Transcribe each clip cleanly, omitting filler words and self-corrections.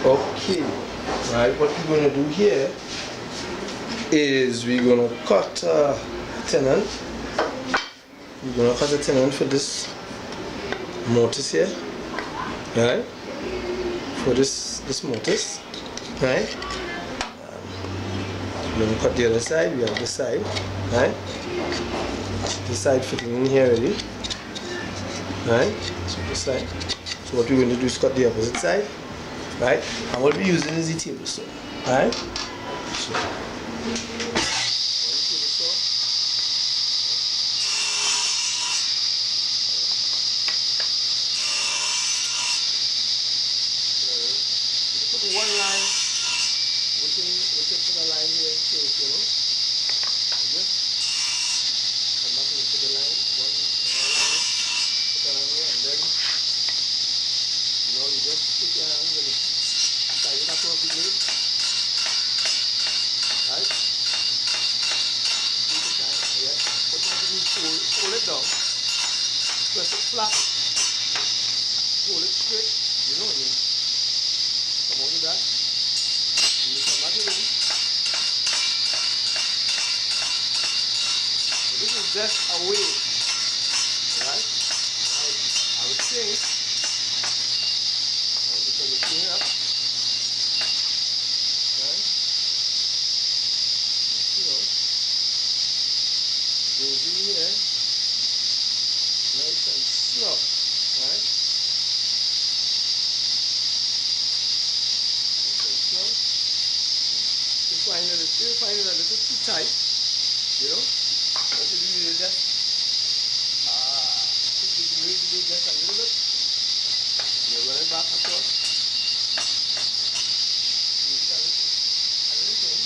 Okay, right, what we're going to do here is we're going to cut tenon. We're going to cut a tenon for this mortise here, right? For this mortise, right? We're going to cut the other side. We have this side, right? This side fitting in here already, right? So this side. So what we're going to do is cut the opposite side, right? And what we're using is the table saw, right? So one line within the line here, so you know, just come back into the line, one line, put that on here, and then you know you just put your hand with it, tie it across the blade, right? Keep it tight, yeah. What you have to do is pull it down, press it flat, hold it straight, you know what I mean? Come on with that. You come back in. This is just a way, right? I would say, right, because you clean it up, right? You know, goes in here, nice and slow, right? Still find it a little too tight, you know. What you do is just put the blade to do just a little bit. You run it back across. Make a little thing.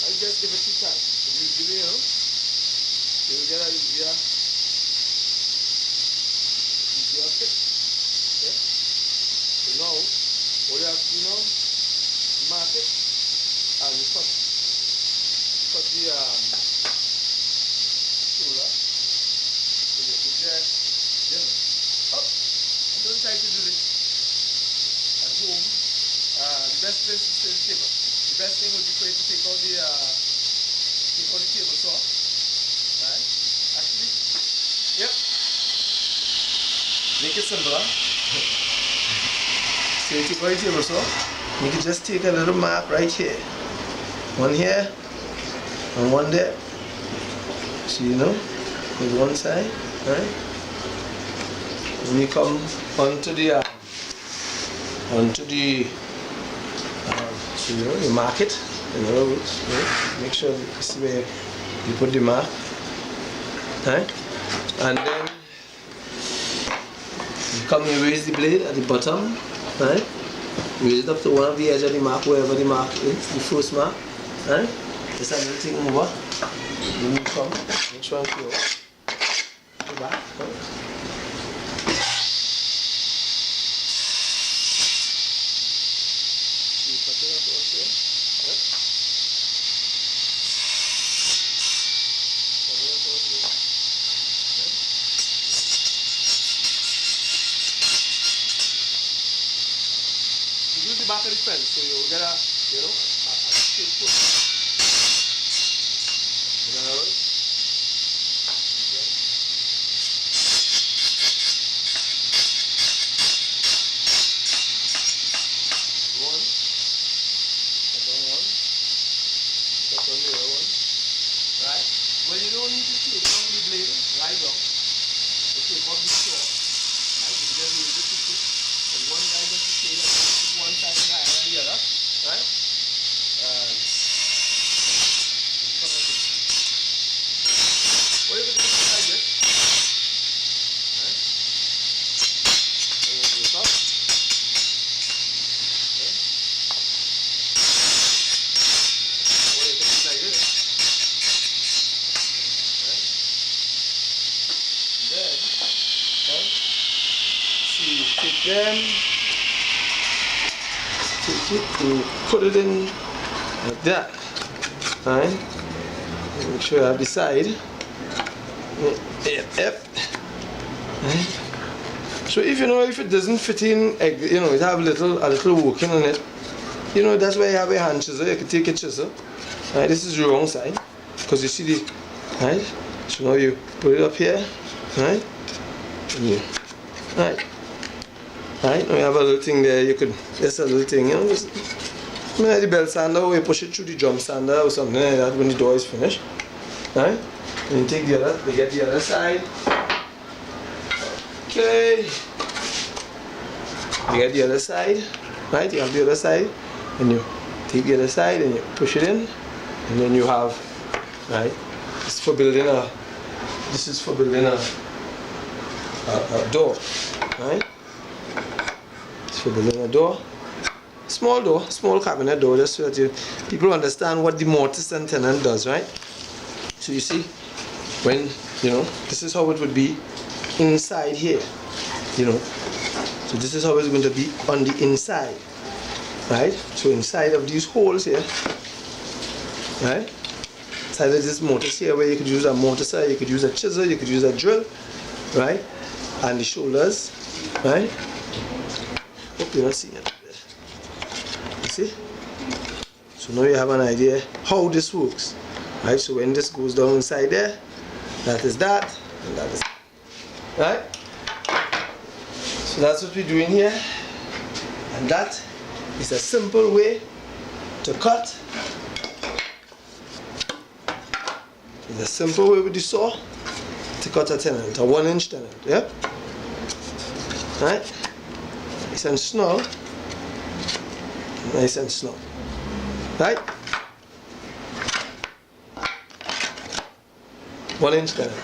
I just give it too tight. Usually, you know, you will get a easier fit. Yeah. So now, what you have to do now, mark it and you cut the shoulder. So you have to just, you know, up. I don't try to do this at home. The best place is to take out. The best thing would be for you to take out the table saw. Right? Actually, yep. Make it simpler. So you take out your table saw, you can just take a little mark right here. One here and one there. So you know, with one side, right? When you come onto the so you know, you mark it. In other words, you know, make sure you see where you put the mark, right? And then come and raise the blade at the bottom, right? Raise it up to one of the edge of the mark, wherever the mark is, the first mark, right? Just a little thing over. Then you come, make sure you go back, right? So you cut it across here, right? Cut it across here, right? Use the back of the fence, so you get a, you know, a straight foot. In other words, one, cut on one, cut on the other one, right? Well, you don't need to take down the blade right down. You take off the saw, right? You just use it to put, and one guy just to stay up. One side higher than the other, right? What if it's like this? Right? And you do it up. Okay? What if it's like this? Right? Then, right? See, take them. You put it in like that, right? Make sure you have the side. Yep. Right. So if if it doesn't fit in, it have a little working on it. That's why you have a hand chisel. You can take a chisel. Right, this is the wrong side because you see the right. So now you put it up here, right? Right. Right. Now you have a little thing there. There's a little thing, just like the belt sander, where you push it through the drum sander or something like that when the door is finished. Right? And you take we get the other side. Okay. You get the other side, right? You have the other side, and you take the other side and you push it in, and then you have, right? This is for building a door, right? It's for building a door. Small cabinet door, just so that people understand what the mortise and tenon does, right? So you see, when this is how it would be inside here, So this is how it's going to be on the inside, right? So inside of these holes here, right? Inside of this mortise here, where you could use a mortise, you could use a chisel, you could use a drill, right? And the shoulders, right? Hope you're not seeing it. You see? So now you have an idea how this works, right? So when this goes down inside there, that is that, and that is that, right? So that's what we're doing here, and that is a simple way to cut. It's a simple way with the saw to cut a tenon, a 1-inch tenon. Yep. Right? Nice and snug. Nice and snug. Right? 1-inch tenon.